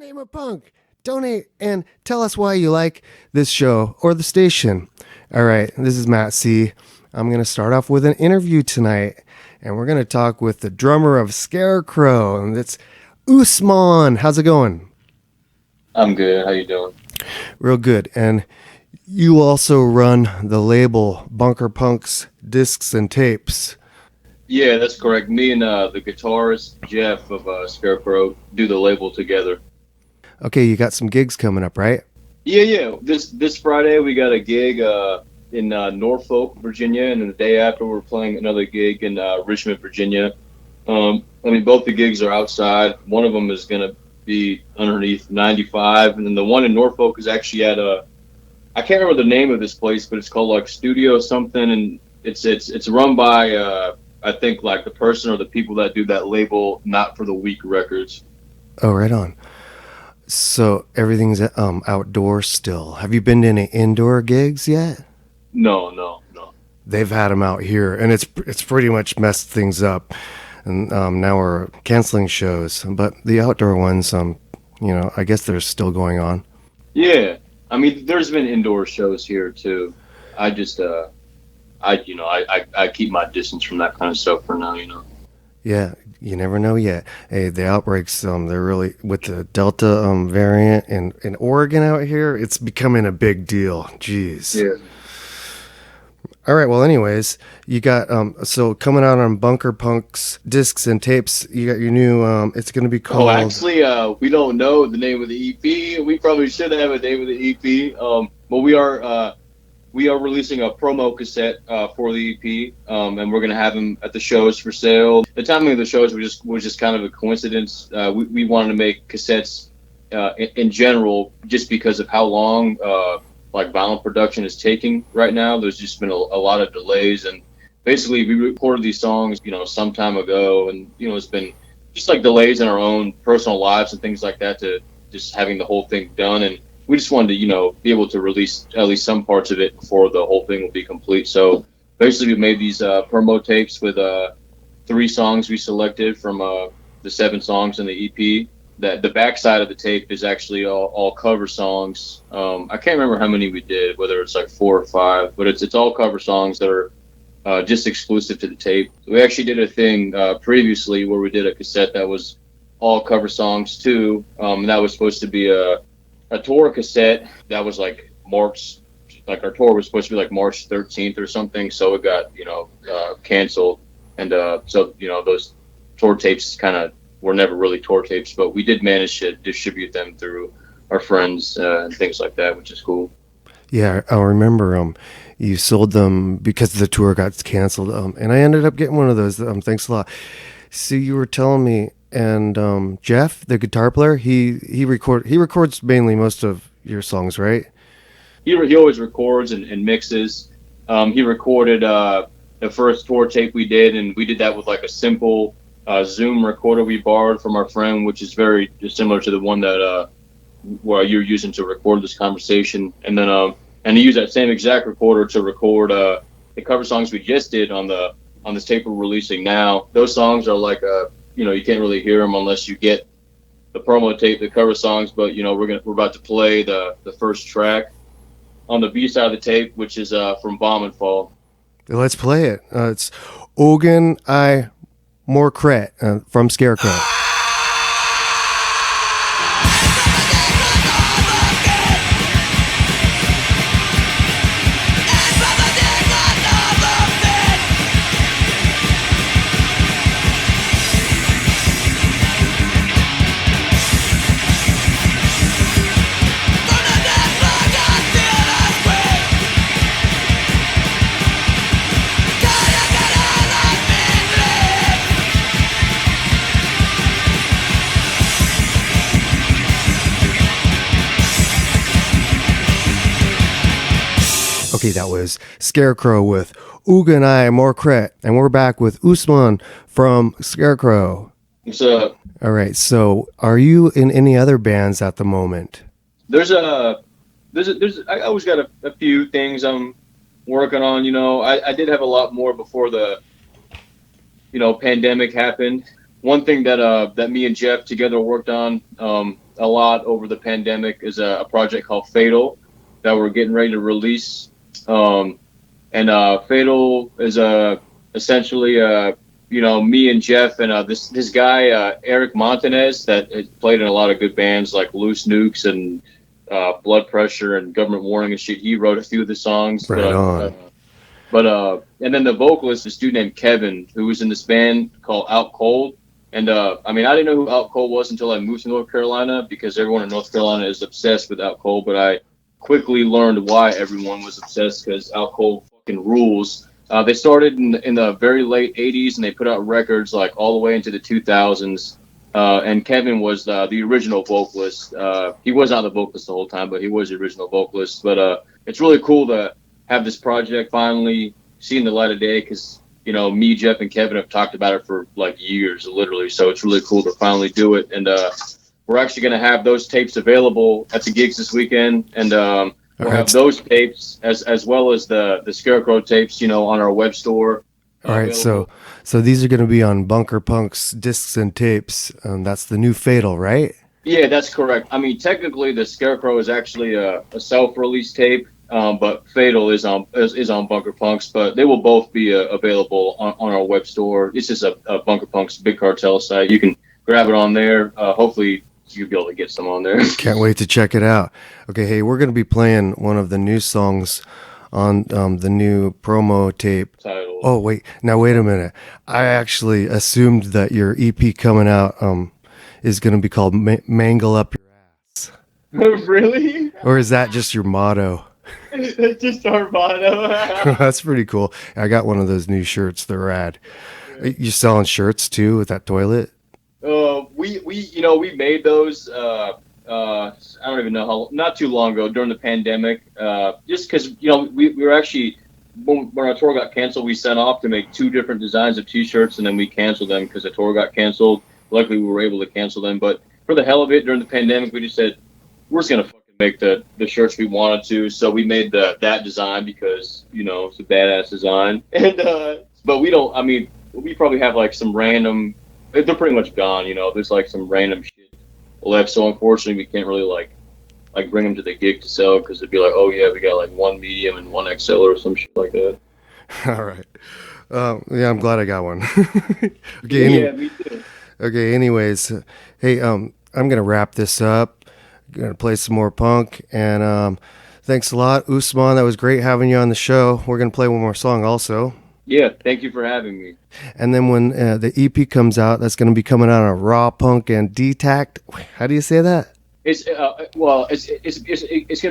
name of punk. Donate and tell us why you like this show or the station. All right, this is MattC. I'm going to start off with an interview tonight, and we're going to talk with the drummer of Scarecrow, and it's Usman. How's it going? I'm good. How you doing? Real good. And you also run the label Bunker Punks Discs and Tapes. Yeah, that's correct. Me and the guitarist Jeff of Scarecrow do the label together. Okay, you got some gigs coming up, right? Yeah. This Friday we got a gig in Norfolk, Virginia, and then the day after we're playing another gig in Richmond, Virginia. Both the gigs are outside. One of them is gonna be underneath 95, and then the one in Norfolk is actually at I can't remember the name of this place, but it's called like Studio something, and it's run by I think like the person or the people that do that label, Not for the Weak Records. Oh, right on. So everything's outdoor still. Have you been to any indoor gigs yet? No. They've had them out here, and it's pretty much messed things up. And now we're canceling shows, but the outdoor ones, I guess they're still going on. Yeah, there's been indoor shows here too. I just I keep my distance from that kind of stuff for now. Yeah, you never know yet. Hey, the outbreaks, they're really, with the Delta variant in Oregon out here, it's becoming a big deal. Jeez. Yeah. All right, well, anyways, you got, so coming out on Bunker Punks Discs and Tapes, you got your new, it's going to be called... Oh, actually, we don't know the name of the EP. We probably should have a name of the EP. But we are releasing a promo cassette for the EP, and we're going to have them at the shows for sale. The timing of the shows was just kind of a coincidence. We wanted to make cassettes in general just because of how long like vinyl production is taking right now. There's just been a lot of delays, and basically we recorded these songs, some time ago, and it's been just like delays in our own personal lives and things like that to just having the whole thing done. And we just wanted to, be able to release at least some parts of it before the whole thing will be complete. So basically we made these promo tapes with 3 songs we selected from the 7 songs in the EP. That the backside of the tape is actually all cover songs. I can't remember how many we did, whether it's like 4 or 5, but it's all cover songs that are just exclusive to the tape. We actually did a thing previously where we did a cassette that was all cover songs too. And that was supposed to be a tour cassette that was like our tour was supposed to be like March 13th or something. So it got, canceled. And so those tour tapes kind of were never really tour tapes, but we did manage to distribute them through our friends and things like that, which is cool. Yeah, I remember you sold them because the tour got canceled, and I ended up getting one of those. Thanks a lot. So you were telling me, and Jeff, the guitar player, he records mainly most of your songs, right? He always records and mixes. He recorded the first tour tape we did, and we did that with like a simple Zoom recorder we borrowed from our friend, which is very similar to the one that you're using to record this conversation. And then and he used that same exact recorder to record the cover songs we just did on this tape we're releasing now. Those songs are like you can't really hear them unless you get the promo tape, the cover songs. But we're about to play the first track on the B side of the tape, which is from Bomb and Fall. Let's play it. It's Ogon, Morkret from Scarecrow. Okay, that was Scarecrow with Ogon, Morkret, and we're back with Usman from Scarecrow. What's up? All right, so are you in any other bands at the moment? I always got a few things I'm working on. I did have a lot more before the pandemic happened. One thing that me and Jeff together worked on a lot over the pandemic is a project called Fatal that we're getting ready to release. And Fatal is essentially me and Jeff and this guy Eric Montanez that has played in a lot of good bands like Loose Nukes and Blood Pressure and Government Warning and shit. He wrote a few of the songs. Right on. And then the vocalist, this dude named Kevin, who was in this band called Out Cold. And I didn't know who Out Cold was until I moved to North Carolina, because everyone in North Carolina is obsessed with Out Cold. But I quickly learned why everyone was obsessed, because Out Cold fucking rules. They started in the very late 80s, and they put out records like all the way into the 2000s. And Kevin was the original vocalist. He was not the vocalist the whole time, but he was the original vocalist. But it's really cool to have this project finally seeing the light of day, because me, Jeff, and Kevin have talked about it for like years, literally. So it's really cool to finally do it. And we're actually going to have those tapes available at the gigs this weekend. And we'll have those tapes as well as the Scarecrow tapes, on our web store. All right. So these are going to be on Bunker Punk's discs and tapes. That's the new Fatal, right? Yeah, that's correct. Technically the Scarecrow is actually a self-release tape. But Fatal is on Bunker Punks, but they will both be available on our web store. It's just a Bunker Punks Big Cartel site. You can grab it on there. Hopefully you'll be able to get some on there. Can't wait to check it out. Okay, hey, we're going to be playing one of the new songs on the new promo tape. Title. Oh, wait. Now, wait a minute. I actually assumed that your EP coming out is going to be called Mangle Up Your Ass. Really? Or is that just your motto? That's just our motto. That's pretty cool. I got one of those new shirts. They're rad. Yeah. You selling shirts too with that toilet? We made those. I don't even know how. Not too long ago during the pandemic. Just because we were actually when our tour got canceled, we sent off to make 2 different designs of T-shirts, and then we canceled them because the tour got canceled. Luckily, we were able to cancel them. But for the hell of it, during the pandemic, we just said we're just gonna make the shirts we wanted to, so we made that design because it's a badass design. And but we don't. We probably have like some random. They're pretty much gone. There's like some random shit left. So unfortunately, we can't really like bring them to the gig to sell, because it'd be like, oh yeah, we got like 1 medium and 1 XL or some shit like that. All right. Yeah, I'm glad I got one. Okay. Yeah, me too. Okay. Anyways, hey, I'm gonna wrap this up. Gonna play some more punk, and thanks a lot, Usman. That was great having you on the show. We're gonna play one more song also. Yeah, thank you for having me. And then when the EP comes out, that's gonna be coming out on Raw Punk and Detact. How do you say that? It's gonna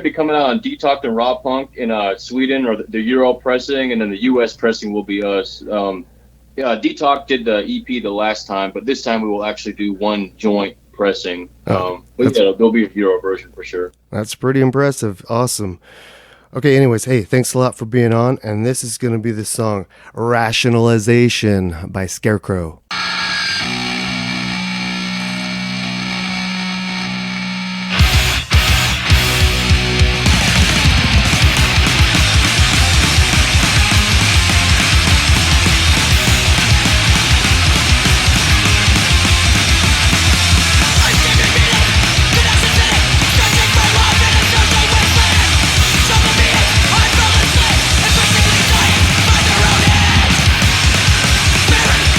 be coming out on Detact and Raw Punk in Sweden, or the Euro pressing, and then the US pressing will be us. Detact did the EP the last time, but this time we will actually do one joint pressing. But yeah, there'll be a Euro version for sure. That's pretty impressive. Awesome. Okay, anyways, hey, thanks a lot for being on, and this is going to be the song Rationalization by Scarecrow.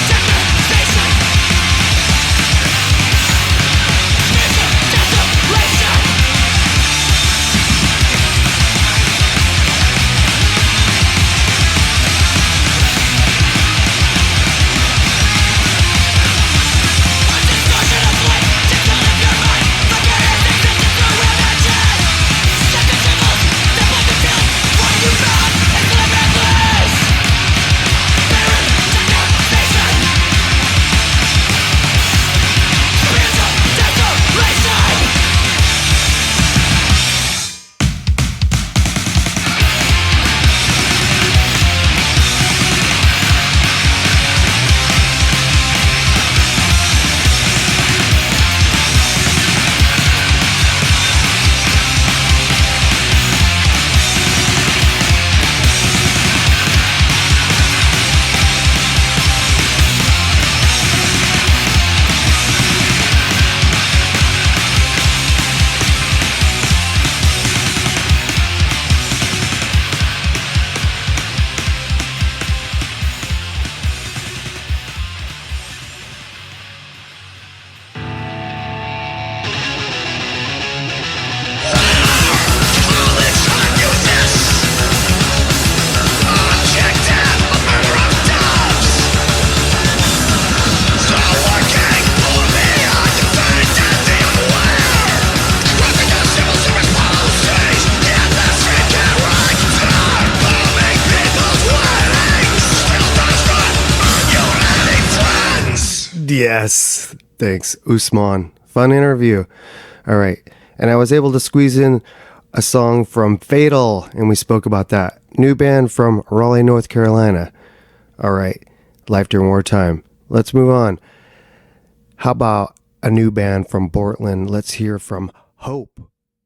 Check Yes. Thanks, Usman. Fun interview. All right. And I was able to squeeze in a song from Fatal, and we spoke about that. New band from Raleigh, North Carolina. All right. Life During Wartime. Let's move on. How about a new band from Portland? Let's hear from Hope.